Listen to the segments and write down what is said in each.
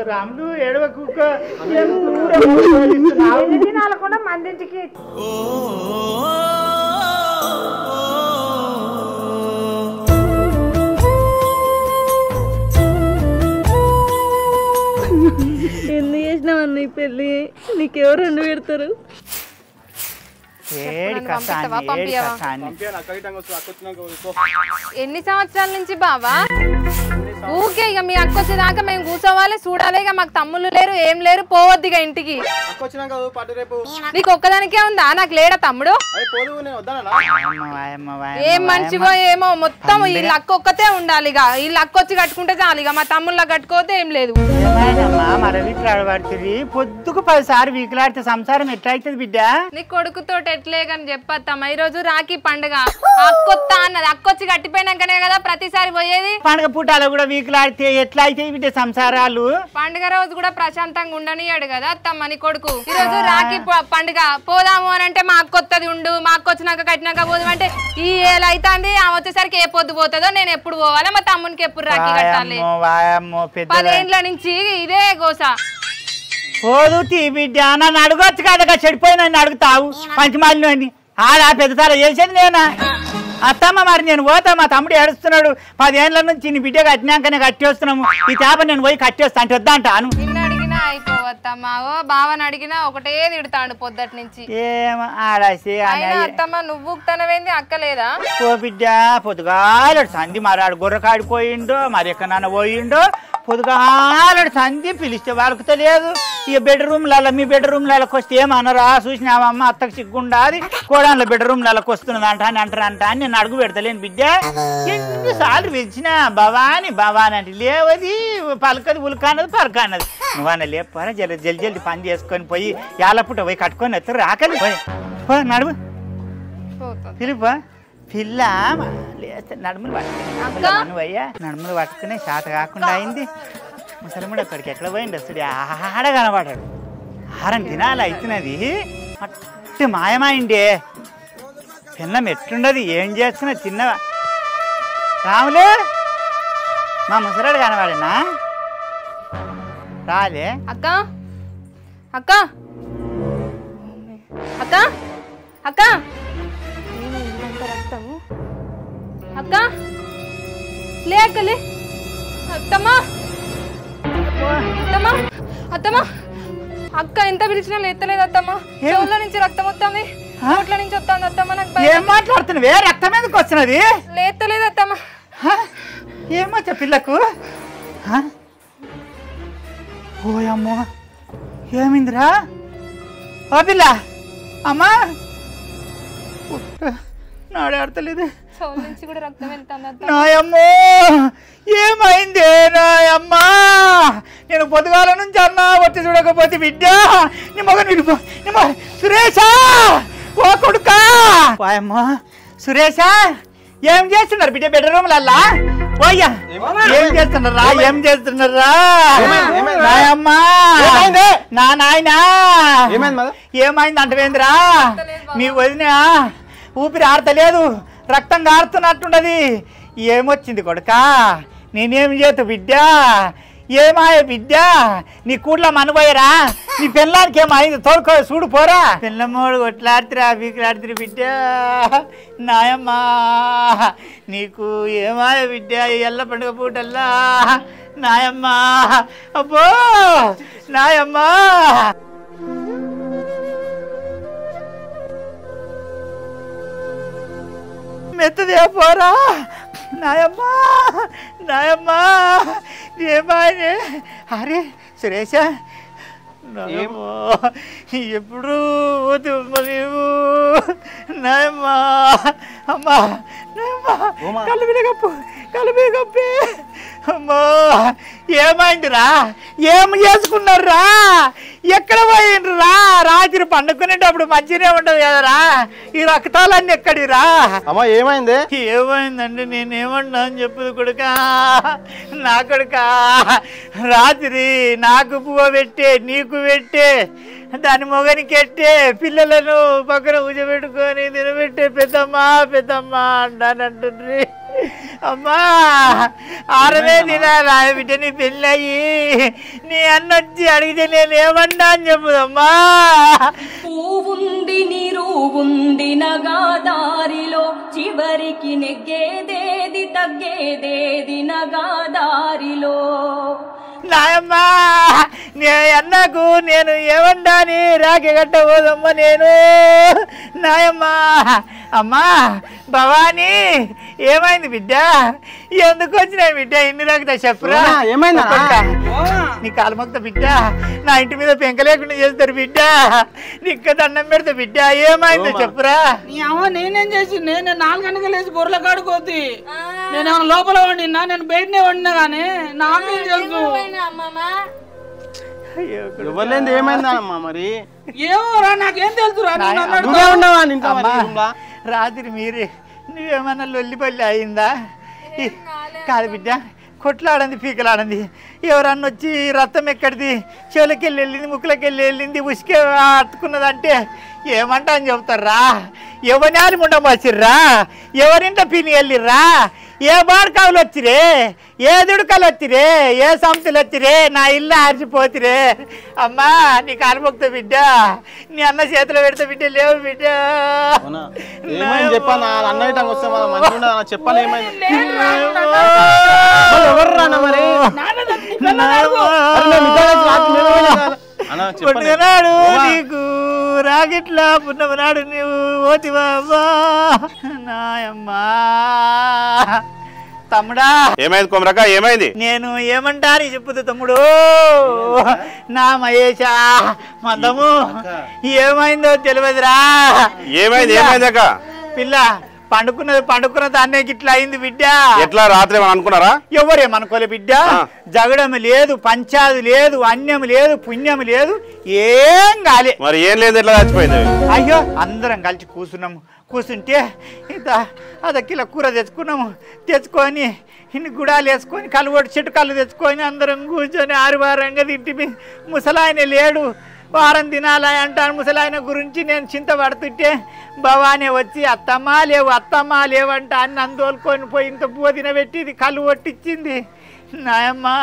రాములు ఏడవకు తినాలకుండా మందింటికి ఎందుకు చేసినావన్న ఈ పెళ్ళి నీకెవరు రెండు పెడతారు ఎన్ని సంవత్సరాల నుంచి బావా ఊకే ఇక మీ అక్క వచ్చేదాకా మేము కూర్చోవాలి చూడాలి ఇక మాకు తమ్ముళ్ళు లేరు ఏం లేరు పోవద్దు ఇక ఇంటికి నీకు ఒక్కదానికే ఉందా నాకు లేడా తమ్ముడు ఏం మంచివో ఏమో మొత్తం వీళ్ళ అక్క ఒక్కతే ఉండాలి ఇక వీళ్ళ అక్క వచ్చి కట్టుకుంటే చాలు ఇక మా తమ్ముళ్ళ కట్టుకోతే ఏం లేదు పొద్దుకు 10 సార్లు వీకులాడితే సంసారం ఎట్లా అవుతుంది బిడ్డ నీ కొడుకుతో ఎట్లే కానీ చెప్పత్తమ్మా ఈ రోజు రాఖీ పండుగ అక్కొత్త అన్నది అక్కొచ్చి కట్టిపోయినాకనే కదా ప్రతిసారి పోయేది పండుగ పూటాలు కూడా వీకులాడితే ఎట్లా అయితే బిడ్డ సంసారాలు పండుగ రోజు కూడా ప్రశాంతంగా ఉండనియాడు కదా అత్తమ్మ నీ కొడుకు ఈ రోజు రాఖీ పండుగ పోదాము అని అంటే మా అక్కొత్తది ఉండు మా అక్క వచ్చినాక కట్టినాక పోదాం అంటే ఈ ఏళ్ళు అవుతుంది ఆమె వచ్చేసరికి ఏ పొద్దు పోతుందో నేను ఎప్పుడు పోవాలా మా తమ్మునికి ఎప్పుడు రాఖీ కట్టాలి 10 ఏళ్ళ నుంచి ఇదే గోస పోదు తీ బిడ్డ నన్ను అడగొచ్చు కదా చెడిపోయి నన్ను అడుగుతావు పంచమాలిని ఆడా పెద్దసార చేసేది నేనా అత్తమ్మ మరి నేను పోతా మా తమ్ముడు ఏడుస్తున్నాడు 10 ఏళ్ళ నుంచి నీ బిడ్డ కట్టినాకనే కట్టేస్తున్నాము ఈ చేప నేను పోయి కట్టేస్తా అంటే వద్దా అంటాను నిన్ను అడిగినా అయిపోవత్తమ్మా బావని అడిగినా ఒకటే తిడతాడు పొద్దుటి నుంచి ఏం ఆడాసి అత్తమ్మ నువ్వు తనవేంది అక్కలేదా ఓ బిడ్డ పొద్దుగాలడు సంధి మరాడు గొర్రెకాడిపోయిండో మరి ఎక్కడన్నా పోయిండో పొద్దుగాలడు సంధి పిలిస్తే వాళ్ళకు తెలియదు ఇక బెడ్రూమ్లలో మీ బెడ్రూమ్లకి వస్తే ఏమన్నారా చూసినావమ్మ అత్తకు సిగ్గుండాది కోడాన్ల బెడ్రూమ్లకి వస్తున్నది అంట అని అంటారంట అని నేను అడుగు పెడతలేను బిడ్డ ఎన్నిసార్లు పిలిచినా భవాని భవాని అంటే లేవది పలకది ఉలకన్నది పలకన్నది నువ్వన్న లేపారా జల్ది పని చేసుకొని పోయి యాలపుట పోయి కట్టుకొని ఎత్తారు రాకలి పో నడువు పిలుపా పిల్ల లేస్తే నడుములు పట్టుకుని అయ్యా నడుములు పట్టుకునే శాత కాకుండా అయింది ముసలిముడు అక్కడికి ఎక్కడ పోయింది అసలు ఆడ కనబడాడు ఆరం తినాలి అవుతున్నది అట్టి మాయమైండే పిల్లం ఎట్లుండదు ఏం చేస్తున్నా చిన్న రాములే మా ముసలాడు కనబడనా రాలే అక్క అక్క అక్క అక్క రక్తము అక్క లే అక్కలే అత్తమ్మా అత్తమ్మా అత్తమ్మా అక్క ఎంత పిలిచినా లేతలేదు అత్తమ్మా చెవుల నుంచి రక్తం వస్తుంది నోట్ల నుంచి వస్తుంది అత్తమ్మా నాకు ఏం మాట్లాడుతున్నావే రక్తం ఎందుకు వస్తున్నది లేతలేదు అత్తమ్మా ఏమొచ్చా పిల్లకు ఓయమ్మో ఏమిందిరా ఓ పిల్ల అమ్మా నాడాడతలేదు చెవుల నుంచి కూడా రక్తం వెళ్తుంది నాయమ్మో ఏమైందే నాయమ్మా నేను పొద్దుగాల నుంచి అన్నా వచ్చి చూడకపోతే బిడ్డ నీ మగని విడిపో సురేషా ఓ కొడుకా వాయమ్మా సురేషా ఏం చేస్తున్నారు బిడ్డ బెడ్రూమ్లల్లా పోయ్యా ఏం చేస్తున్నారా ఏం చేస్తున్నారా నాయమ్మా నా నాయనా ఏమైంది అంటవేంద్రా మీ వదిన ఊపిరి ఆడతలేదు రక్తం కారుతున్నట్టున్నది ఏమొచ్చింది కొడుకా నేనేం చేతు బిడ్డ ఏమాయ బిడ్డ నీ కూడ్ల మనబోయరా నీ పిల్లానికి ఏమైంది తోడుకో చూడు పోరా పిల్లమ్మోడు కొట్లాడుతురా వీకులాడుతురు బిడ్డ నాయమ్మా నీకు ఏమాయ బిడ్డ ఎల్ల పండుగ పూటల్లా నాయమ్మా అబ్బో నాయమ్మా మెత్తదే పోరా నాయమ్మా నాయమ్మా ఏమాయనే అరే సురేష ఎప్పుడు నీవు నాయమ్మా అమ్మా నాయమ్మా కళ్ళు మీద కప్పే అమ్మా ఏమైందిరా ఏం చేసుకున్నారా ఎక్కడ పోయిండ్రా రాత్రి పండుకునేటప్పుడు మంచిగానే ఉండదు కదరా ఈ రక్తాలన్నీ ఎక్కడిరా అమ్మా ఏమైంది ఏమైందండి నేనేమన్నా అని చెప్పుదు కొడుకా నా కొడుకా రాత్రి నాకు పువ్వు పెట్టే నీకు పెట్టే దాని మొగనికి ఎట్టే పిల్లలను పక్కన కూర్చోబెట్టుకొని తినబెట్టే పెద్దమ్మా అంటానంటుండ్రి అమ్మా 6వ దినాల బిడ్డ నీ పెళ్ళయి నీ అన్నొచ్చి అడిగితే నేను ఏమన్నా అని చెప్పుదమ్మా. పువ్వుంది నీరువుంది నగాదారిలో చివరికి నెగ్గేదేది తగ్గేదేది నగాదారిలో. నాయమ్మా నే అన్నకు నేను ఏమంటాని రాఖీ కట్టబోదమ్మా నేను. నాయమ్మా అమ్మా భవానీ ఏమైంది బిడ్డ? ఎందుకు వచ్చినాయి బిడ్డ ఇన్ని రాకుతా చెప్పురా. ఏమైందా నీ కాలు మొత్తం బిడ్డ, నా ఇంటి మీద పెంక లేకుండా చేస్తారు బిడ్డ, నీకు దండం పెడతా బిడ్డ, ఏమైందో చెప్పురా. నేనేం చేసి నేను 4 గంటలకు లేచి గొర్రెల కాడుకోతి. నేను లోపల వండినా, నేను బయటనే వండినా గానీ నాకేం తెలుసు. ఎవరిలేంది ఏమైందా అమ్మా? మరి ఏమోరా నాకేం తెలుసురా. రాత్రి మీరే నువ్వేమన్నా లొల్లిపల్లి అయిందా? కాదు బిడ్డ, కొట్లాడంది పీకలాడంది. ఎవరన్నా వచ్చి రక్తం ఎక్కడిది చెవులకెళ్ళి వెళ్ళింది, ముక్కులకెళ్ళి వెళ్ళింది, ఉసికే అట్టుకున్నదంటే ఏమంటా అని చెప్తారా? ఎవరిని ఉండమచ్చిర్రా? ఎవరింట పిని వెళ్ళిర్రా? ఏ బాడకావులు వచ్చిరే, ఏ దుడకలు వచ్చిరే, ఏ సంస్థలు వచ్చిరే, నా ఇల్లు ఆరిచిపోతిరే. అమ్మా నీకు అనుభక్త బిడ్డ, నీ అన్న చేతిలో పెడితే బిడ్డ లేవు బిడ్డ. చెప్పాను అన్నయ్య వస్తే మంచిగా చెప్పాలి. ఏమైంది పుట్టినాడు నీకు రాగిట్లా పున్నమనాడు నువ్వు ఓతివా నాయమ్మా. తమ్ముడా ఏమైంది కొమరక? ఏమైంది? నేను ఏమంటాను చెప్పుదు తమ్ముడు. నా మహేషా మందము ఏమైందో తెలియదురా. ఏమైంది? ఏమైందక్క? పిల్ల పండుకున్న దాన్నే ఇట్లా అయింది బిడ్డ. ఎట్లా రాత్రి అనుకున్నారా? ఎవరేమనుకోలే బిడ్డ. జగడం లేదు, పంచాది లేదు, అన్యం లేదు, పుణ్యం లేదు, ఏం కాలే. మరి ఏం లేదు, ఎట్లా చచ్చిపోయింది? అయ్యో అందరం కలిసి కూర్చుంటే ఇంత అదకిల కూర తెచ్చుకొని ఇన్ని గుడాలు వేసుకొని కలువొట్టు చెట్టు కళ్ళు తెచ్చుకొని అందరం కూర్చొని ఆరువారంగా తింటి. ముసలాయన లేడు, వారం తినాలా అంటాను. ముసలాయన గురించి నేను చింతపడుతుంటే భవానీ వచ్చి అత్తమ్మా లేవంట అని అందోలుకొని పోయి ఇంత బువ్వ తినబెట్టి ఇది కళ్ళు కొట్టించింది. నాయమ్మా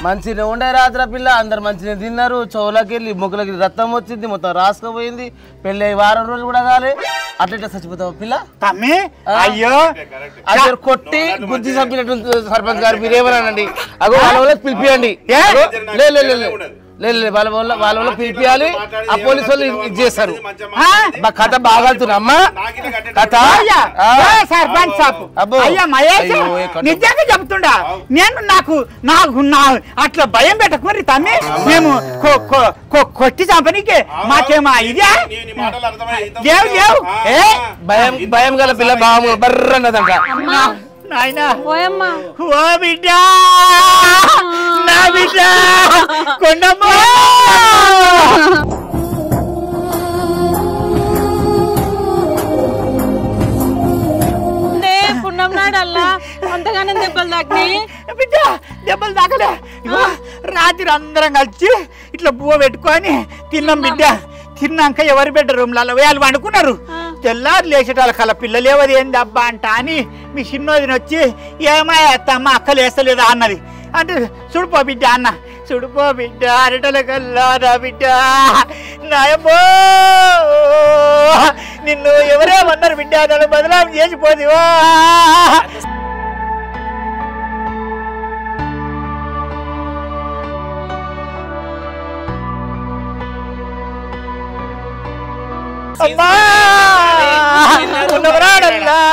మంచిగా ఉండే రాత్రి పిల్ల, అందరు మంచిగా తిన్నారు. చెవులకెళ్ళి ముగ్గులకి రక్తం వచ్చింది, మొత్తం రాసుకుపోయింది. పెళ్ళి 1 వారం రోజులు కూడా కాలే, అట్లా చచ్చిపోతావు పిల్ల. తమ్మి అయ్యో అది కొట్టి గుద్ది చంపినట్టు సర్పంచ్ గారు మీరేమన్నానండి. అగో వాళ్ళ వాళ్ళకి పిలిపియండి. వాళ్ళ పిలిపియాలి. ఆ పోలీసు వాళ్ళు ఇది చేస్తారు. కథ బాగా అమ్మా కథ. సర్పంచ్ సాబ్ అయ్యా మహేష్ నిజంగా చెప్తుండా. నేను నాకు అట్లా భయం పెట్టకుమరి తమ్మి. మేము కొట్టి చంపనీకే మాకేమా ఇదే భయం గల పిల్ల బాగా బర్రన్నదంట. నాయనా ఓ బిడ్డ, నా బిడ్డ కొండమ్మ. పుణ్యం నాడల్లా అంతగానే దెబ్బలు తాకినాయి బిడ్డ. దెబ్బలు తాకలే. రాత్రి అందరం కలిసి ఇట్లా బువ్వ పెట్టుకొని తిన్నాం బిడ్డ. తిన్నాక ఎవరి బెడ్రూమ్లలో వాళ్ళు వండుకున్నారు. తెల్లారు లేచేటాల కల పిల్లలు ఎవరు ఏంది అబ్బా అంట అని మీ చిన్నోదిని వచ్చి ఏమయ్యమ్మ అక్క లేస్తలేదా అన్నది. అంటే చూడుపో బిడ్డ అన్న, చూడుపో బిడ్డ అరటల కల్లారా బిడ్డ. నాయమ్మో నిన్ను ఎవరేమన్నారు బిడ్డ, నన్ను బదలాం చేసిపోదివా.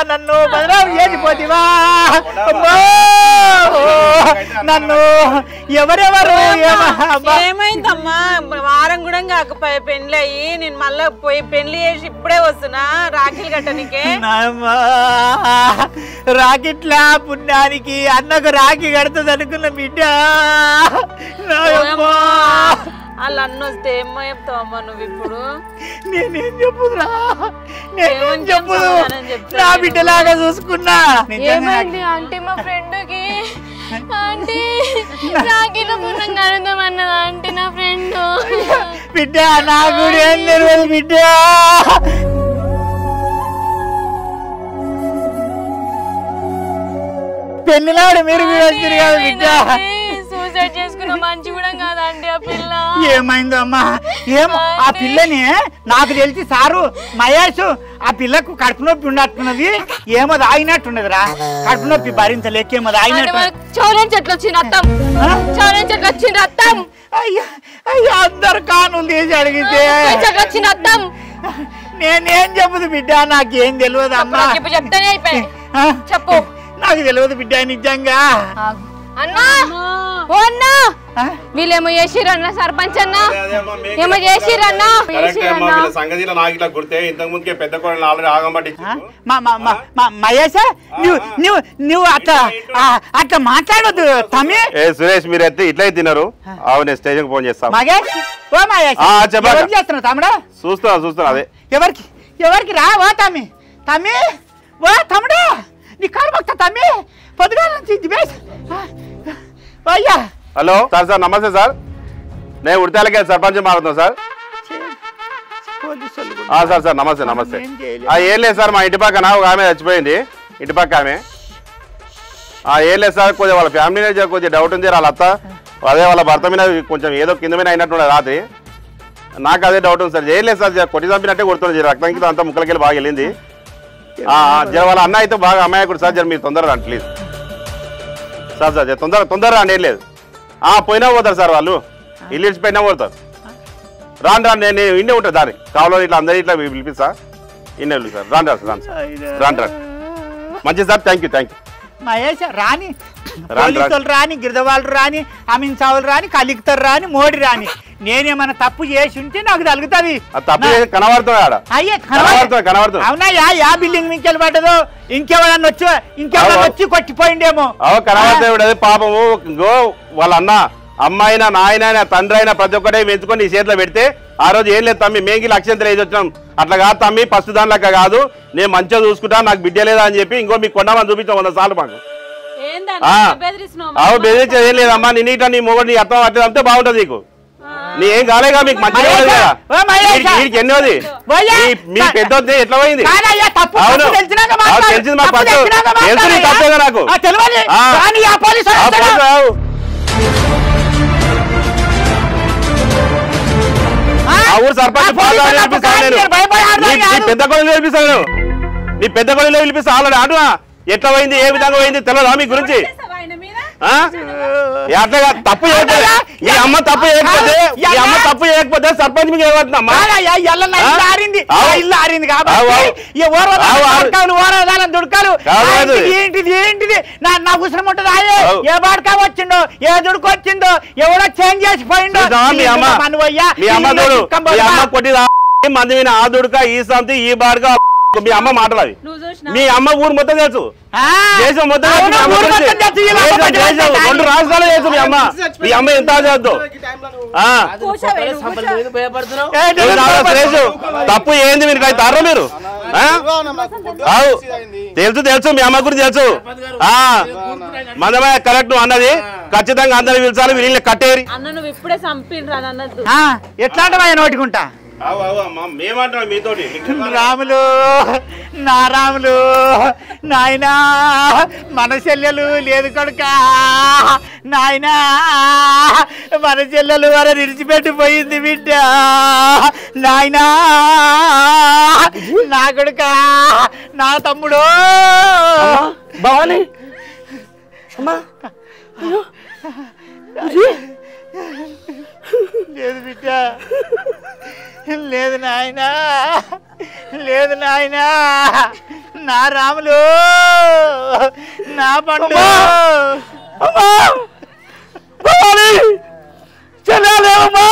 నన్ను బదలాం చేసిపోతివా. నన్ను ఎవరెవరు ఏమైందమ్మా? వారం కూడా కాకపోయా పెళ్లి అయ్యి. నేను మళ్ళా పోయి పెళ్లి చేసి ఇప్పుడే వస్తున్నా రాఖీలు కట్టనికే. రాకెట్లా పుణ్యానికి అన్నకు రాఖీ కడుతుంది అనుకున్న బిడ్డ. వాళ్ళు అన్న వస్తే ఏమో చెప్తావమ్మా నువ్వు ఇప్పుడు? నేనేం చెప్పుదురా, నేనేం చెప్పుదు. నా బిడ్డలాగా చూసుకున్నా. ఏమైంది ఆంటీ? మా ఫ్రెండ్ కి ఆంటీ రాఖీలో పుణ్యం కలుద్దామన్నదా ఆంటీ నా ఫ్రెండ్. బిడ్డ నా కూడా ఏం తెలియదు బిడ్డ. పెళ్లినాడు మీరు తిరిగారు కాదు బిడ్డ. సూసైడ్ చేసుకున్న మంచి కూడా కాదండి ఆ పిల్ల. ఏమైందమ్మా? ఏమో ఆ పిల్లని నాకు తెలిసి సారు మహేష్ ఆ పిల్లకు కడుపు నొప్పి ఉన్నట్టున్నది, ఏమో తాగినట్టున్నదిరా. కడుపు నొప్పి భరించలేక ఏమో తాగినట్టు. చౌరం చెట్లు వచ్చిన రక్తం, చౌరం చెట్లు వచ్చిన రక్తం. అయ్యా అయ్యా అందరు కానులు తీసి అడిగితే చెట్లు వచ్చిన రక్తం. నేనేం చెప్పదు బిడ్డ, నాకేం తెలియదు అమ్మా. ఇప్పుడు చెప్తానే అయిపోయి చెప్పు. నాకు తెలియదు బిడ్డ నిజంగా. అన్నా ఓ అన్నా, వీళ్ళేమో చేసిరన్న సర్పంచ్ అన్న, ఏమో చేసిరన్నా. సంగతిలో నాకు ఇట్లా గుర్తే ఇంతకు ముందుకే పెద్ద కోడలు ఆల్రెడీ ఆగం పట్టి మహేష్ నువ్వు అట్లా మాట్లాడొద్దు తమ్మి. సురేష్ మీరు అయితే ఇట్లా తిన్నారు. అవును స్టేషన్ ఫోన్ చేస్తాం. మహేష్ ఓ మహేష్ చేస్తున్నావు తమ్ముడా? చూస్తున్నా అదే. ఎవరికి రా ఓ తమ్మి, తమ్మి ఓ తమ్ముడా నీ కారు మొక్తా తమ్మి పొద్దుగా నుంచి. అయ్యా హలో సార్ నమస్తే సార్, నేను ఉడతాలకే సర్పంచ్ మాట్లాడుతున్నాను సార్. సార్ నమస్తే. ఏం లేదు సార్, మా ఇంటి పక్కన ఒక ఆమె చచ్చిపోయింది, ఇంటి పక్క ఆమె. ఏం లేదు సార్, కొద్దిగా వాళ్ళ ఫ్యామిలీ కొద్దిగా డౌట్ ఉంది. వాళ్ళ అత్త అదే వాళ్ళ భర్త మీద కొంచెం ఏదో కింద మీద అయినట్టు రాత్రి, నాకు అదే డౌట్ ఉంది సార్. ఏం లేదు సార్, కొట్టి చంపినట్టే కొడుతుంది, రక్తం అంతా ముక్కలకెళ్ళి బాగా వెళ్ళింది. వాళ్ళ అన్న అయితే బాగా అమ్మాయి కూడా సార్, మీరు తొందరగా రండి ప్లీజ్ సార్. తొందరగా రండి, ఏం లేదు. పోయినా పోతారు సార్ వాళ్ళు, ఇల్లు ఇచ్చిపోయినా పోతారు. రాండి నేను ఇన్నే ఉంటాను దాన్ని కావాలి, ఇట్లా అందరూ ఇట్లా పిలిపిస్తా, ఇన్నే సార్. రాండి మంచిది సార్, థ్యాంక్ యూ. మహేష్ రాని పోలీసులు రాని, గిరిదవాళ్ళు రాని, అమీన్ సావులు రాని, కలిక్తరు రాని, మోడీ రాని, నేనేమన్నా తప్పు చేసి ఉంటే నాకు తగులుతుంది. అవునా? యా బిల్డింగ్ నుంచి పడ్డదో ఇంకెవరన్నా వచ్చి కొట్టిపోయిండేమో. కనబడతాయి పాపము. వాళ్ళ అన్న అమ్మాయినా నాయన తండ్రి అయినా ప్రతి ఒక్కటే మెచ్చుకొని ఈ చేతిలో పెడితే ఆ రోజు ఏం లేదు తమ్మి, మేంకి లక్ష్యంతో వేసి వచ్చినాం. అట్లా కాదు తమ్మి, ఫస్ట్ దాని లెక్క కాదు, నేను మంచిగా చూసుకుంటా, నాకు బిడ్డ లేదా అని చెప్పి ఇంకో మీకు కొండమని చూపించాం 100 సార్లు మాకు. బెదిరించేది ఏం లేదమ్మా, నీ మొగడు నీ అర్థం అట్లా అంతే బాగుంటుంది నీకు. నీ ఏం కాలేగా, మీకు మంచిగా వీడికి ఎన్నోది మీ పెద్దది ఎట్లా పోయింది? అవును తెలిసింది మాకు, తెలుసు తప్పేగా నాకు. ఆ ఊరు సర్పంచ్ పెద్ద కొడుకు పిలిపిస్తాను, నీ పెద్ద కొడుకులో పిలిపిస్తా. ఆల్రెడీ అంటున్నా ఎట్లా పోయింది, ఏ విధంగా పోయింది తెలియదా మీ గురించి? అట్లా తప్పు చేయకపోతే మీ అమ్మ తప్పు చేయకపోతే సర్పంచ్ మీకు ఏమంటున్నామ్మా? ఏంటిది నా అవసరం ఉంటుంది. ఏ బాడకా వచ్చిండో, ఏ దుడుకు వచ్చిందో, ఎవడో చేంజ్ చేసిపోయిండో. మీ అమ్మ కొట్టి మంది మీద ఆ దుడుక ఈ సంతి ఈ బాడక మీ అమ్మ మాటలు అవి. మీ అమ్మ ఊరు మొత్తం తెలుసు, దేశం మొత్తం 2 రాష్ట్రాలు తెలుసు మీ అమ్మ. మీ అమ్మ ఎంత చేద్దు. తప్పు ఏంది మీరు తారా మీరు? తెలుసు మీ అమ్మ గురించి తెలుసు. మనమే కరెక్ట్ అన్నది, ఖచ్చితంగా అందరు పిలిచాలి, వీళ్ళు కట్టేరి. ఎట్లా అంటే నోటికుంటా రాములు నా రాములు నాయనా, మన చెల్లెలు లేదు కొడుక నాయనా, మన చెల్లెలు వారు విడిచిపెట్టిపోయింది బిడ్డ నాయనా, నా కొడుక నా తమ్ముడు. భవాని లేదు బిడ్డ, లేదు నాయనా, లేదు నాయనా, నా రాములు నా పండు చెల్లెలేమమ్మా.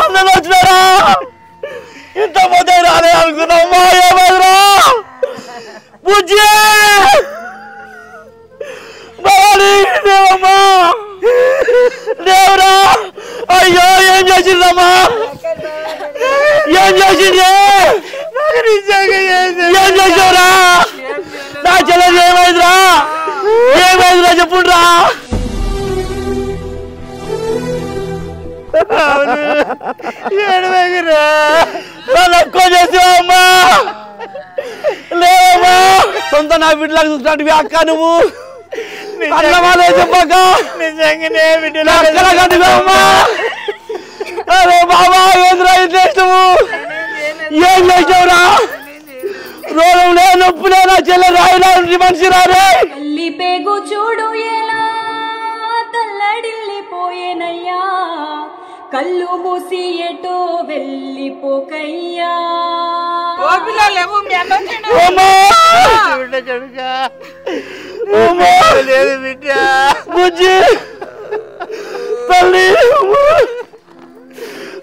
అందరూ వచ్చినారా? ఇంత పోతే రాలే అనుకున్నామ్మా, ఏమైందిరా బుజ్జి? దేవమ్మా, దేవురా, అయ్యో ఏం చేసిందమ్మా, ఏం చేసింది, ఏం చేసావురా? నా చెల్లెలు ఏమైందిరా, చెప్పుండ్రా. ఏడవకురా. నన్ను ఎక్కువ చేసావమ్మా. లేవమ్మా, సొంత నా బిడ్డలకు చూసినట్టు అక్క నువ్వు అన్నమాలే చెప్పక నిజంగానే అమ్మా. అరే బాబా ఏంద్రా చేసావు, ఏం చేసావురా? రోగం లే నొప్పి లేనా చెల్లె రాయిలా మనిషి రారే. తల్లి పేగు చూడు ఎలా తల్లడిల్లిపోయేనయ్యా, కళ్ళు మూసి ఎటో వెళ్ళిపోకయ్యా. లేదు బిడ్డ బుజ్జి తల్లి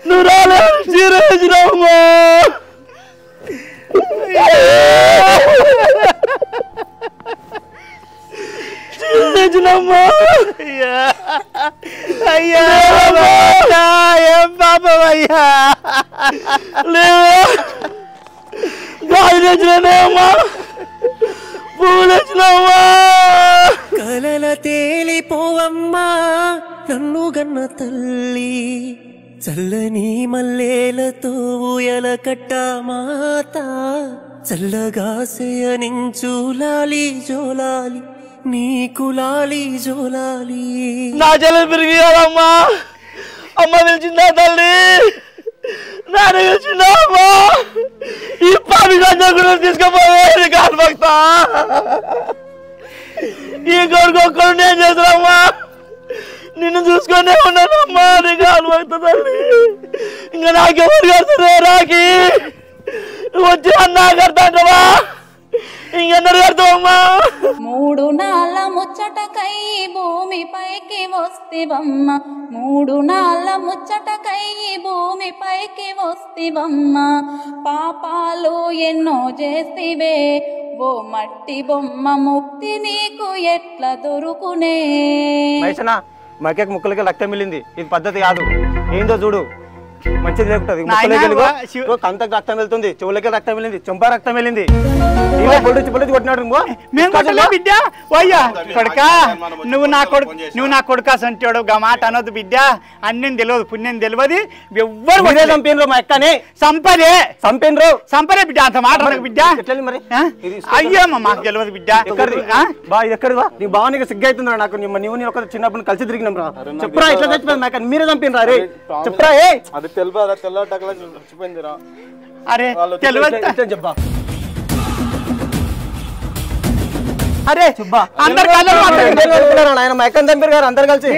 నువ్వు రాలే చీరేసినావమ్మా. చీరేసినమ్మా. అయ్యా ఏం పాపం అయ్యా. లేవా గాలి తెచ్చినామా, పువ్వులు తెచ్చినామా. కలల తేలిపోవమ్మా నన్ను గన్న తల్లి, చల్లని మల్లేలతో ఊయల కట్ట మాత, చల్లగా సేయనించు లాలి జోలాలి నీకు లాలి జోలాలి. నా చెల్లెలు పెరిగియాలమ్మా. అమ్మ పిలిచిందా తల్లి, నాన్న పిలిచిందా అమ్మా. ఈ పాపి గంజా తీసుకుపోయే కాలు భక్తా. ఈ కొడుకు ఒక్కడు నేను చేసానమ్మా, నిన్ను చూసుకునే ఉన్నానమ్మా. నీ కాలు భక్త తల్లి, ఇంకా నాకెవరు కడతారే రాకి వచ్చి అన్నా కడతాంటవా, ఇంకెన్నడు కడతావమ్మా. 3 నాళ్ళ ముచ్చటకై భూమిపైకి వస్తివమ్మ, 3 నాళ్ళ ముచ్చటకై భూమిపైకి వస్తివమ్మ. పాపాలు ఎన్నో చేస్తివే ఓ మట్టి బొమ్మ, ముక్తి నీకు ఎట్లా దొరుకునే. మైసనా మకేకి ముక్కలకి రక్తం మిల్లింది, ఇది పద్ధతి కాదు. ఏందో చూడు మంచిది లేకుంటది. కంతకు రక్తం వెళ్తుంది, చెవులకి రక్తం వెళ్ళింది, చెంప రక్తం వెళ్ళింది. పొలిచి కొట్టినాడు. బిడ్డ ఓయ్యా కొడుక, నువ్వు నా కొడుక సంటాడు గా మాట అనొద్దు బిడ్డ. అన్నేం తెలియదు, పుణ్యం తెలియదు. ఎవ్వరు చంపినరు మా అక్కనే, సంపరే బిడ్డ. అంత మాట అనకు బిడ్డ. మరి అయ్యమ్మ మాకు తెలియదు బిడ్డ. ఎక్కడివా నీ బావనికి సిగ్గైతుందా నాకు? నువ్వు నేను ఒక చిన్నప్పుడు కలిసి తిరిగినాం రా. చెప్పరా ఇట్లా చచ్చిపోయింది మా మీరే చంపినరా? రే చెప్పరా. అరే చెప్పా. అరే ఆయన మా అక్కని చంపారు గారు అందరు కలిసి.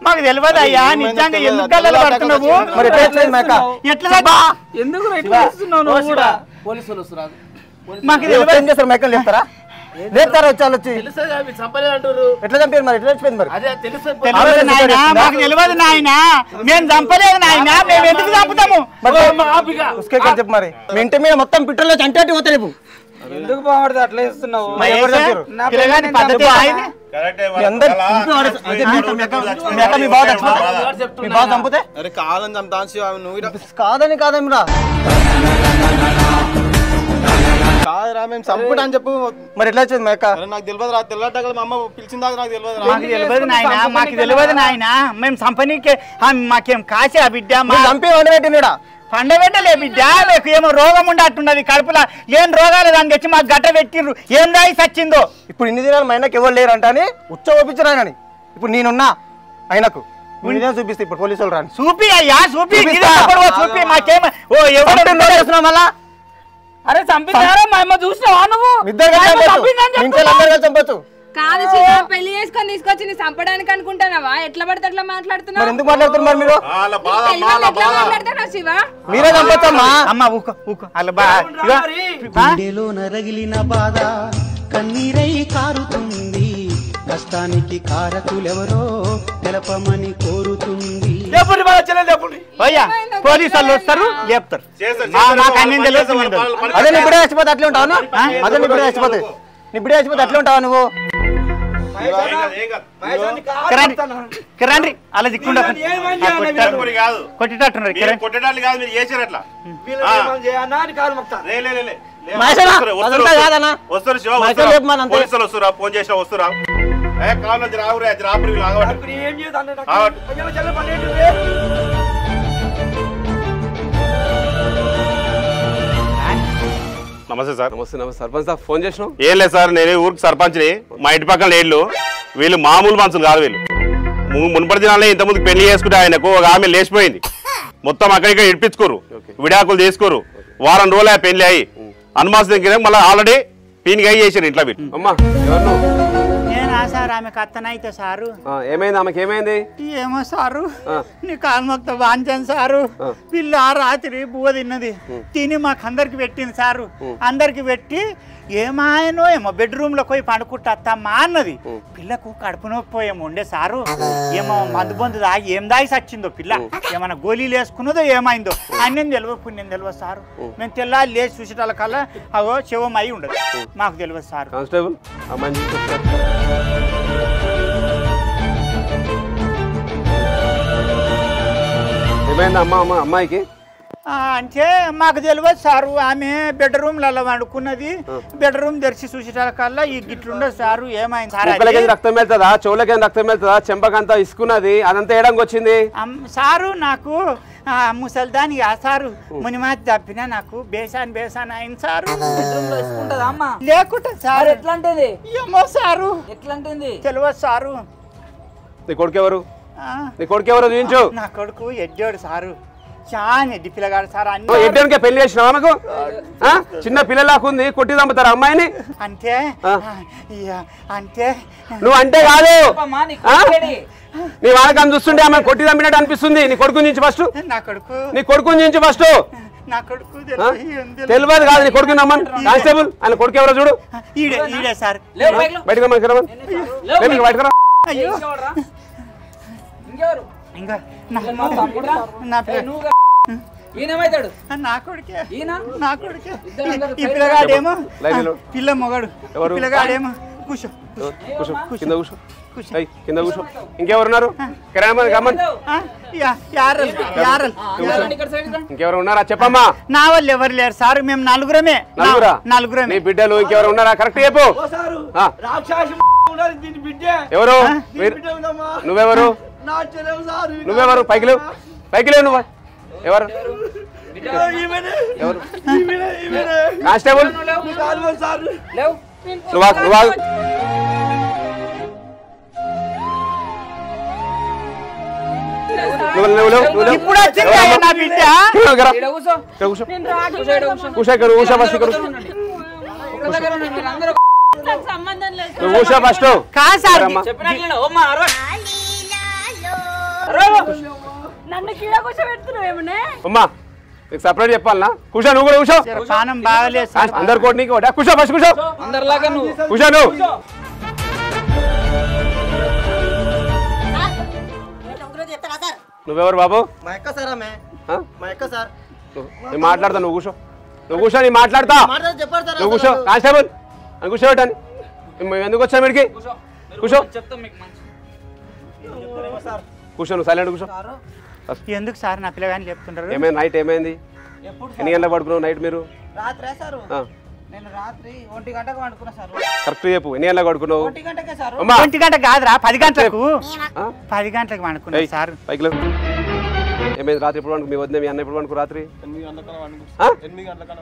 మాకు తెలియదు అయ్యా, నిజంగా ఎందుకు గల్లలు పడుతున్నావు? మరి ఎట్లా ఎందుకు పోలీసులు వస్తున్నారు? మాకు ఏం చేస్తారు? మా అక్కని లేపుతారా? లేపుతారా వచ్చి వచ్చి ఎట్లా చంపారు మరి? ఎట్లా చచ్చిపోయింది మరి? మాకు తెలియదు నాయన, మేము చంపలేదు నాయన. మేము ఎందుకు చంపుతాము చెప్పు మరి. మీ ఇంటి మీద మొత్తం పిట్టల్లో చంటే పోతే రేపు ఎందుకు బాగుంటుంది అట్లా ఇస్తున్నావు? కాదని కాదమిరా కాదురా మేము చంపుడు అని చెప్పు. మరి ఎట్లా వచ్చింది మేక? నాకు తెలియదు రా, తెల్లట మా అమ్మ పిలిచిందా నాకు తెలియదు. మాకు తెలియదు నాయన, మాకు తెలియదు నాయన. మేము చంపనీకే మాకేం కాసే ఆ బిడ్డ. చంపి వండబెట్టినడా? పండబెట్టలే బిడ్డ. మీకు ఏమో రోగం ఉండట్టున్నది కడుపులో. ఏం రోగాలు దాన్ని తెచ్చి మాకు గట్ట పెట్టిండ్రు. ఏం రాయి సచ్చిందో. ఇప్పుడు ఇన్ని దినాలు మా ఆయనకు ఎవరు లేరు అంటని ఉచ్చ ఓపించరాయనని. ఇప్పుడు నేనున్నా ఆయనకు చూపిస్తే ఇప్పుడు పోలీసులు రాని చూపి అయ్యా, చూపి చూపి. మాకేమో ఓ ఎవరు మళ్ళా. అరే చంపినారా మా అమ్మ చూసినావా నువ్వు? చంపచ్చు కాదు, పెళ్లి చేసుకొని తీసుకొచ్చి నీ చంపడానికి అనుకుంటానవా? ఎట్లా పడితే అట్లా మాట్లాడుతున్నావు? ఎందుకు మాట్లాడుతున్నారు మరి మీరు? మాట్లాడుతున్నావు శివ? మీరే చంపచ్చమ్మా. అమ్మ ఊకో ఊకో. గుండెలో నరగిలిన బాధ కన్నీరై కారుతుంది, కష్టానికి కారకులెవరో తెలపమని కోరుతుంది. పోలీసు వాళ్ళు వస్తారు, లేపుతారు. అదే ఇప్పుడే చచ్చిపోతే అట్లా ఉంటావు? అదే ఇప్పుడే చచ్చిపోతే ఇప్పుడే చచ్చిపోతే అట్లా ఉంటావా నువ్వు? కిరణ్ అలా దిక్కుండా కొట్టేటట్టున్నారు. ఫోన్ చేసినా వస్తురా. కావాలి రావురే అది రాపురి ఏం చేద్దాం నమస్తే సార్. నమస్తే నమస్తే సర్పంచ్ సార్ ఫోన్ చేసినాం. ఏం లేదు సార్, నేను ఊరికి సర్పంచ్ని. మా ఇంటి పక్కన నీళ్ళు వీళ్ళు మామూలు మనుషులు కాదు. వీళ్ళు మునుపటి దినాలే ఇంతకుముందు పెళ్లి చేసుకుంటే ఆయనకు ఒక ఆమె లేచిపోయింది. మొత్తం అక్కడిక్కడ ఇడిపించుకోరు, విడాకులు చేసుకోరు. వారం రోజులు పెళ్లి అయ్యి అనుమాసం దగ్గర మళ్ళీ ఆల్రెడీ పీనికి అయ్యి చేసారు ఇంట్లో. వీళ్ళు అమ్మా ఎవరు నేనా సార్? ఆమె కత్తనైతే సారు. ఏమైంది ఆమెకి? ఏమైంది? ఏమో సారు, నీ కాల్మొక్త వాంచాను సారు. పిల్ల రాత్రి బువ్వ తిన్నది, తిని మాకందరికి పెట్టింది సారు. అందరికి పెట్టి ఏమాయనో ఏమో బెడ్రూమ్ లో పోయి పండుకుంటా అన్నది. పిల్లకు కడుపు నొప్పి ఏమో ఉండే సారు. ఏమో మందు బందు దాగి ఏం దాగి సచ్చిందో పిల్ల, ఏమన్నా గోళీలు వేసుకున్నదో ఏమైందో అన్నేం తెలియదు, పుణ్యం తెలియదు సారు. మేము తెల్లారి లేచి చూసేటాల కల్లా అవో శివం అయి ఉండదు, మాకు తెలియదు సారు. కానిస్టేబుల్ ఏమైంది అమ్మాయికి? అంటే మాకు తెలియదు సారు. ఆమె బెడ్రూమ్లలో వండుకున్నది, బెడ్రూమ్ తెరిచి చూసేటాల కల్లా ఈ గిట్లుండదు సారు. ఏమైంది సార్? రక్తం వెళ్తుందా? చెవులకి రక్తం వెళ్తుందా? చెంపకంతా ఇసుకున్నది, అదంతా ఏడానికి వచ్చింది సారు? నాకు ముసల్దాని సారు మునిమాతి తప్పినా నాకు బేసాన్ అయింది సారు. లేకుంటా సార్. ఎట్లాంటిది? ఏమో సారు, ఎట్లాంటిది తెలియదు సారు. నీ కొడుకు ఎవరు? నీ కొడుకు ఎవరు చూపించు. నా కొడుకు ఎడ్జోడు సారు, చాలా ఎడ్డి పిల్లగాడు సార్. ఎడ్డోనికే పెళ్లి చేసినావా? ఆమెకు చిన్న పిల్లలాకుంది, కొట్టి చంపుతారా అమ్మాయిని? అంటే అంటే నువ్వు అంటే కాదు, నీ వాళ్ళకం చూస్తుంటే ఆమె కొట్టి చంపినట్టు అనిపిస్తుంది. నీ కొడుకు నుంచి ఫస్ట్, నా కొడుకు, నీ కొడుకు నుంచి ఫస్ట్. నా కొడుకు తెలియదు కాదు, నీ కొడుకు నమ్మను. కానిస్టేబుల్ ఆయన కొడుకు ఎవరో చూడు. ఈడే సార్. బయటకు బయటకు అయ్యో ఇంకా ఈయనమైతాడు నా కొడుకే, నా కొడుకే. ఈ పిల్లగాడేమో పిల్ల మొగడు, పిల్లగాడేమో కూర్చో కింద కూర్చో, కింద కూర్చో. ఇంకెవరున్నారు? ఇంకెవరు ఉన్నారా చెప్పమ్మా? నా వాళ్ళు ఎవరు లేరు సార్, మేము నలుగురమే. నీ బిడ్డలు ఇంకెవరు ఉన్నారా? కరెక్ట్ చెప్పు. ఎవరు? నువ్వెవరు? నువ్వెవరు? పైకి లేవు, పైకి లేవు. నువ్వు ఎవరు? ఎవరు? కానిస్టేబుల్ నువ్వు సపరేట్ చెప్పాలనా? కూర్చో, నువ్వు కూడా కూర్చో. అందరు కోటి నీకు కూర్చో, ఫస్ట్ కూర్చో. కూర్చో నువ్వు. నువ్వెవరు బాబు? నేను మాట్లాడతా, నువ్వు కూర్చో. నువ్వు కూర్చో, నేను మాట్లాడతా. నువ్వు కూర్చో. కానిస్టేబుల్ అని కూర్చోబెట్టండి. ఎందుకు వచ్చా మీడికి? కూర్చో, కూర్చో. నువ్వు సైలెంట్ కూర్చో. ఎందుకు సార్ నా పిల్లగాని చెప్తుంటారు? ఏమైంది? నైట్ ఏమైంది? ఎన్ని గంటలకు పడుకున్నావు నైట్ మీరు? కరెక్ట్ చెప్పు. ఎన్ని గంటలకు పడుకున్నావు? 1 గంట కాదురా, 10 గంటలకు. 10 గంటలకు పడుకున్నా సార్. పైకి లేవు. ఏమైంది? రాత్రి ఎప్పుడు పడుకు? మీ వద్ద మీ అన్న ఎప్పుడు పడుకు? రాత్రి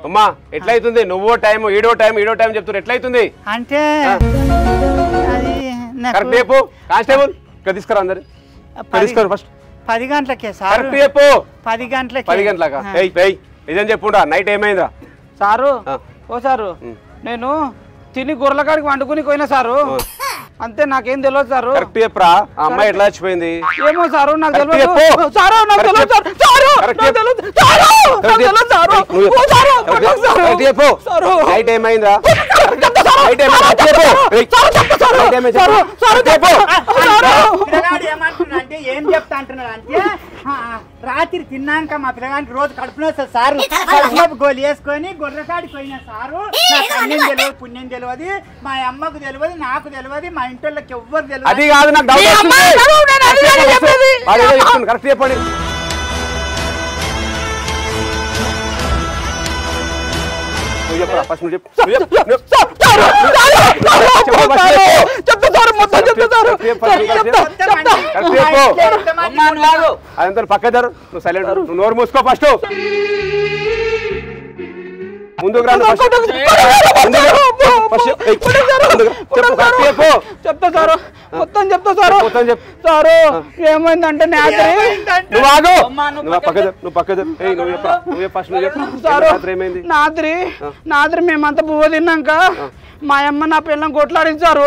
అమ్మా ఎట్లయితుంది? నువ్వో టైం ఈడో టైం చెప్తున్నారు, ఎట్లయితుంది అంటే? కరెక్ట్ చెప్పు. కానిస్టేబుల్ ఇక్కడ తీసుకురా, అందరు తీసుకురా. ఫస్ట్ 10 గంటలకే సార్. కరెక్ట్ చెప్పు. 10 గంటలకి. 10 గంటలకా? నిజం చెప్పుండా. నైట్ ఏమైందా సారు? ఓ సారు, నేను తిని గొర్రెల కాడికి వండుకుని పోయినా సారు, అంతే. నాకేం తెలియదు సారు. కరెక్ట్ చెప్పరా. ఆ అమ్మాయి ఎట్లా చచ్చిపోయింది? ఏమో సారు, నాకు తెలియదు. నైట్ ఏమైందా? అంటే ఏం చెప్తా అంటున్నారు అంటే, రాత్రి తిన్నాక మా పిల్లగానికి రోజు కడుపున వస్తుంది సారు. కడుపు గోలు వేసుకొని గొర్రెకాడికి పోయినా సారు. నాకు అన్నం తెలియదు, పుణ్యం తెలియదు, మా అమ్మకు తెలియదు, నాకు తెలియదు, మా ఇంట్లోకి ఎవ్వరు తెలియదు. అది కాదు, నాకు కరెక్ట్ చెప్పండి. నువ్వు చెప్పరా ఫస్ట్? నువ్వు చెప్పు. సార్ మొత్తం చెప్తా సార్ అదంతా పక్కదారు నువ్వు సైలెంట్ నువ్వు నోరు మూసుకో ఫస్ట్ ముందుకు రా చెప్తా సారు మొత్తం చెప్తా సారు సారు ఏమైందంటే నాద్రి మేమంతా పువ్వు తిన్నాక మా అమ్మ నా పిల్లని కొట్లాడించారు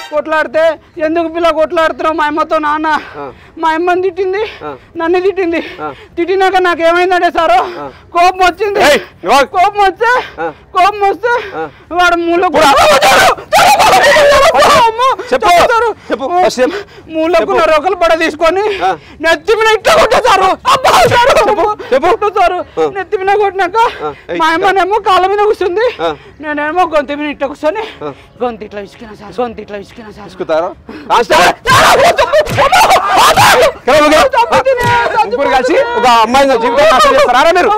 కొట్లాడితే ఎందుకు పిల్ల కొట్లాడుతున్నావు మా అమ్మతో నాన్న మా అమ్మని తిట్టింది నన్ను తిట్టినాక నాకేమైందంటే సారు కోపం వచ్చింది కోపం వస్తే వాడు మూలకు రొకలు పడ తీసుకొని నెత్తి మీద ఇట్లా కొట్టేశారు నెత్తి మీద కొట్టినాక మా అమ్మనేమో కాళ్ళ మీద కూర్చుంది నేనేమో గొంతు మీద ఇట్లా కూర్చొని గొంతు ఇట్లా విసికినా సార్ కలిసి ఒక అమ్మాయి జీవితం నాశనం చేస్తారా మీరు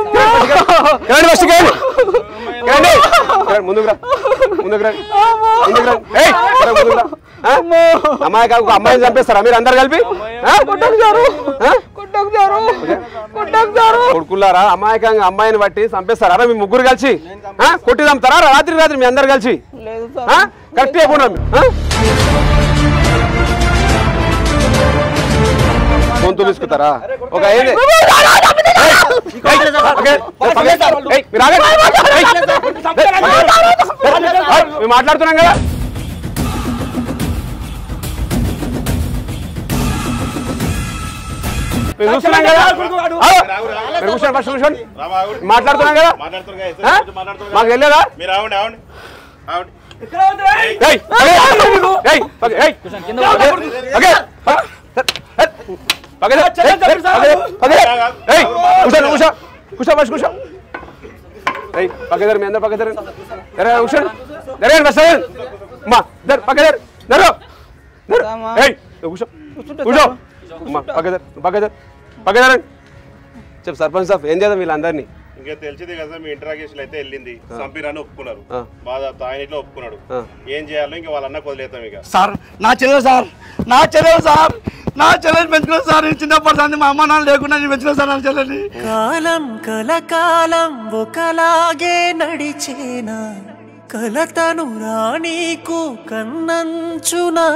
అమ్మాయి కాదు ఒక అమ్మాయిని చంపేస్తారా మీరు అందరు కలిపి కొడుకున్నారా అమాయకంగా అమ్మాయిని బట్టి చంపేస్తారా మీ ముగ్గురు కలిసి కొట్టి చంపుతారా రాత్రి మీ అందరు కలిసి కరెక్ట్ అయిపోయినాం గొంతు తీసుకుతారా ఒక మాట్లాడుతున్నాం కదా చూస్తున్నాం కదా మాట్లాడుతున్నాం కదా మాకు వెళ్ళేదా పక్కదారు మీ అందరు పక్కదారు చెప్పు సర్పంచ్ సాబ్ ఏం చేద్దాం వీళ్ళందరినీ ఇంకా తెలిసింది కదా మీ ఇంటరాగేషన్ అయితే వెళ్ళింది సంపీరాన్ని ఒప్పుకున్నారు బాధ ఆయన ఇట్లా ఒప్పుకున్నాడు ఏం చేయాలో ఇంకా వాళ్ళన్న వదిలేతాం ఇక సార్ నా చెల్లెలు పెంచుకున్నాను సార్ నేను చిన్నప్పటి మా అమ్మ నాన్న లేకుండా నేను పెంచుకున్నాను సార్ నా చెల్లెని కాలం కలకాలం ఒకలాగే నడిచేనా కలతను రానీకు కన్నంచునా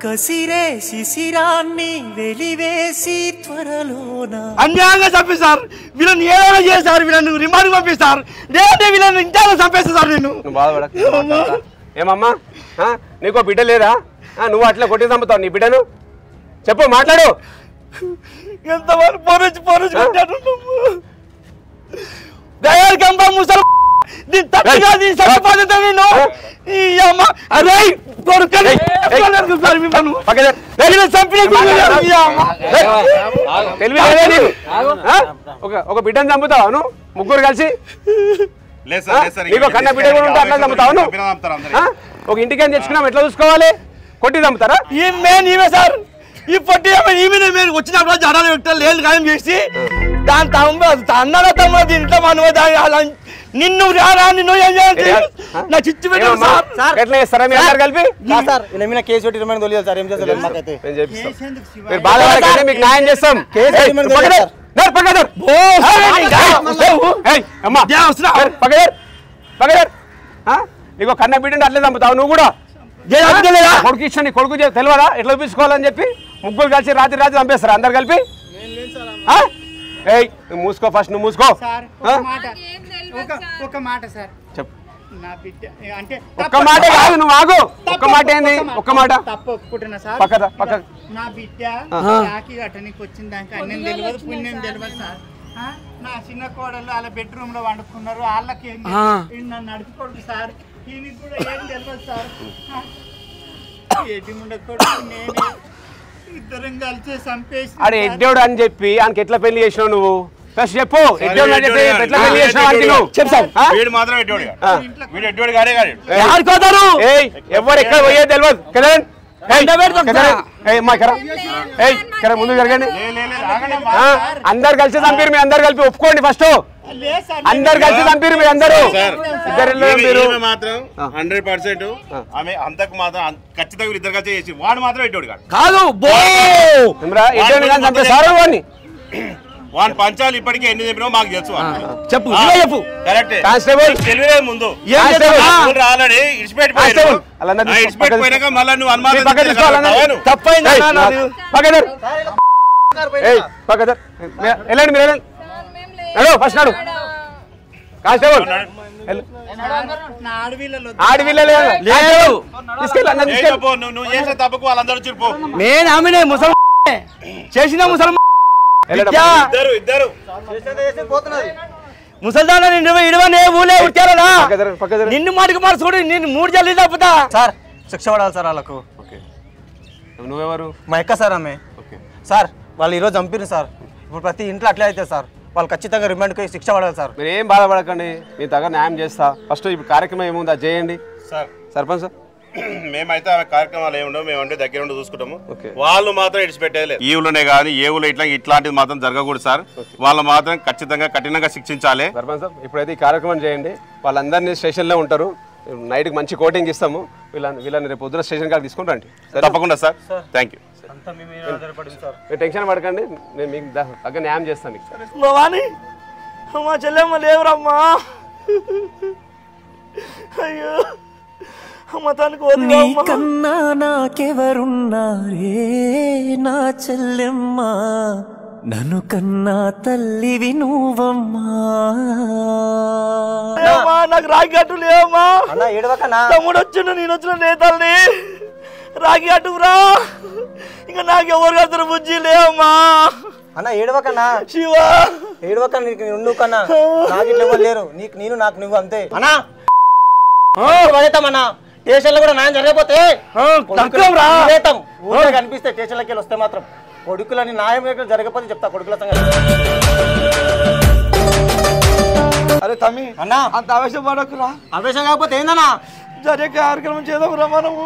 కసిరే శిశిరాన్ని వెలివేసి త్వరలోన అన్యాయంగా చంపేశారు వీళ్ళని ఏదైనా చేశారు వీళ్ళని రిమాండ్ పంపిస్తారు లేదంటే వీళ్ళని ఇంకా చంపేస్తా సార్ నేను ఏమమ్మా నీకో బిడ్డ లేదా నువ్వు అట్లా కొట్టి చంపుతావు నీ బిడ్డను చెప్పు మాట్లాడు ఎంతమంది పొరచి ఒక బిడ్డను చంపుతావు నువ్వు ముగ్గురు కలిసి నీకు కన్న బిడ్డ కూడా ఉంటే అట్లా చంపుతావు నువ్వు ఒక ఇంటికి తెచ్చుకున్నాం ఎట్లా చూసుకోవాలి కొట్టి చంపుతారా ఈమె సార్ ఈ పొట్టి ఈమె వచ్చినప్పుడు జనాలు వ్యక్తులు లేదు గాయం చేసి దాని అన్నల తమ్ముడు ఇంట్లో మనం నిన్ను రారా నిన్ను నా చిచ్చు ఎట్లా చేస్తారా మీ అందరు కలిపి కేసు పెట్టి రిమాండ్ తోలేదు సార్ ఏం చేస్తారు మాకైతే మీరు బాధపడకండి మీకు న్యాయం చేస్తాం నీకు కన్న బిడ్డని అట్లే చంపుతావు నువ్వు కూడా కొడుకు ఇచ్చిన కొడుకు తెలియదా ఎట్లా చూపించుకోవాలని చెప్పి ముగ్గురు కలిసి రాత్రి చంపేస్తారు అందరు కలిపి నువ్వు మూసుకో ఫస్ట్ నువ్వు మూసుకో ఒక మాట సార్ చెప్పు నా బిడ్డ అంటే ఒక్క మాట కాదు నువ్వు ఆగు ఒక్క మాట ఏంది ఒక్క మాట తప్పు ఒప్పుకుంటున్నా సార్ పక్క నా బిడ్డ రాఖీ కట్టనికి వచ్చిన దాకా అన్నం తెలియదు పుణ్యం తెలియదు సార్ నా చిన్న కోడలు వాళ్ళ బెడ్రూమ్ లో వండుకున్నారు వాళ్ళకి నన్ను నడుపుకోడు సార్ ఈయనకి కూడా ఏం తెలియదు సార్ ఏటి ఉండకూడదు నేనే ఇద్దరం కలిసి చంపేసి అరే ఎడ్డోడు అని చెప్పి ఆయనకి ఎట్లా పెళ్లి చేసినావు నువ్వు ఫస్ట్ చెప్పు ఎడ్డోడు అని చెప్పి ఎట్లా పెళ్లి చేసినావు ఎవరు ఎక్కడ పోయే తెలియదు కదా ముందు జరగండి అందరు కలిసి చంపారు మీ అందరు కలిపి ఒప్పుకోండి ఫస్ట్ అందరు కలిసి చంపిరు మీరు అందరూ మాత్రం 100% ఆమె అంతకు మాత్రం ఖచ్చితంగా ఇద్దరు కలిసి చేసి వాడు మాత్రం ఎట్టోడు కాదు వాడు పంచాలు ఇప్పటికే ఎన్ని చెప్పినా మాకు తెలుసు చెప్పు కరెక్ట్ కానిస్టేబుల్ తెలియలేదు ముందు ఆల్రెడీ ఇడిచిపెట్టిపోయినాక మళ్ళీ నువ్వు అనుమానం వెళ్ళండి మీరు వెళ్ళండి ఫస్ట్ నాడు కానిస్టేబుల్ నువ్వు చేసే తప్పకు వాళ్ళందరూ చిరుపు నేను ఆమెనే ముసలి చేసిన ముసలి ఇద్దరు ముసల్దాన ఇడవనే ఊలే ఉట్టారా నిన్ను మాటికి మార్చుకోండి నిన్ను 3 జల్లి తప్పుతా సార్ శిక్ష పడాలి సార్ వాళ్ళకు. నువ్వెవరు? మా ఎక్క సార్ ఆమె. సార్ వాళ్ళు ఈరోజు చంపిరు సార్. ఇప్పుడు ప్రతి ఇంట్లో అట్లే అవుతుంది సార్. వాళ్ళు ఖచ్చితంగా రిమాండ్కి శిక్ష పడాలి సార్. మీరు ఏం బాధపడకండి, మీ దగ్గర న్యాయం చేస్తా. ఫస్ట్ ఇప్పుడు కార్యక్రమం ఏముందా చేయండి సార్. సర్పంచ్ సార్ మేమైతే ఆమె కార్యక్రమాలు ఏముండవు, మేమంటే దగ్గర ఉండి చూసుకుంటాము. వాళ్ళు మాత్రం ఇడిచిపెట్టేది ఈ ఊళ్ళోనే కానీ ఏ ఊళ్ళో ఇట్లాంటిది మాత్రం జరగకూడదు సార్. వాళ్ళు మాత్రం ఖచ్చితంగా కఠినంగా శిక్షించాలి. సర్పంచ్ సార్ ఇప్పుడైతే ఈ కార్యక్రమం చేయండి. వాళ్ళందరినీ స్టేషన్లో ఉంటారు, నైట్కి మంచి కోటింగ్ ఇస్తాము. వీళ్ళని రేపు పొద్దున స్టేషన్ కాడికి తీసుకుని రండి. తప్పకుండా సార్. Thank you. మీరు టెన్షన్ పడకండి, నేను మీకు దగ్గర న్యాయం చేస్తాను. అమ్మా చెల్లెమ్మ లేవురమ్మా. అయ్యో నీకన్నా నాకెవరున్నారే నా చెల్లెమ్మ, నన్ను కన్నా తల్లివి నువ్వమ్మా. నాకు రాగి అట్టు లేవమ్మా. తమ్ముడు వచ్చిండు, నేను వచ్చిన నేతల్ని రాగి అట్టురా. ఇంకా నాకెవరు కలుతురు బుజ్జి లేవమ్మా. అన్న ఏడవకన్నా శివ, ఏడవక నువ్వు కన్నా నాకు ఇట్లా ఎవరు లేరు. నీకు నేను నాకు నువ్వు అంతే అన్నా. పడేతామన్నా స్టేషన్లో కూడా న్యాయం జరిగిపోతే ఊళ్ళో కనిపిస్తే స్టేషన్లకి వెళ్ళి వస్తే మాత్రం కొడుకులని న్యాయం జరగకపోతే చెప్తా కొడుకుల సంగతి. అరే తమ్మి అన్నా అంత ఆవేశం పడకురా. ఆవేశం కాకపోతే ఏందన్నా జరిగే కార్యక్రమం చేద్దాం రా మనము.